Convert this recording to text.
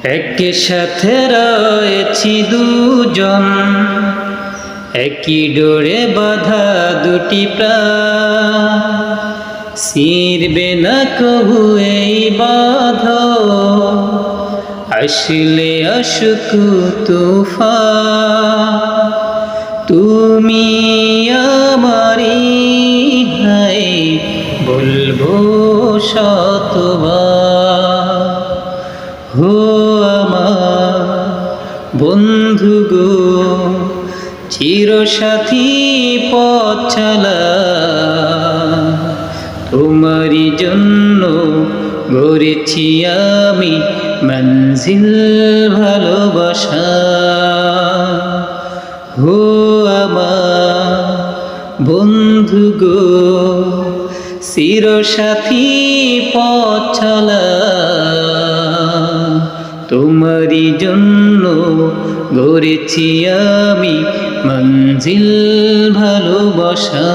একই সাথে রয়েছি দুজন, একই ডোরে বাঁধা দুটি প্রাণ। ছিঁড়বে না কবু এই বাঁধন, আসলে আসুক তুফান। তুমি আমারই হাই বলবো শতবার। হো আমার বন্ধু গো, চিরসাথী পথ চলা, তোমারই জন্য গড়েছি আমি মঞ্জিল ভালোবাসা। হো আমার বন্ধু গো, চিরসাথী পথ চলা, তোমারই জন্য গড়েছি আমি মঞ্জিল ভালোবাসা।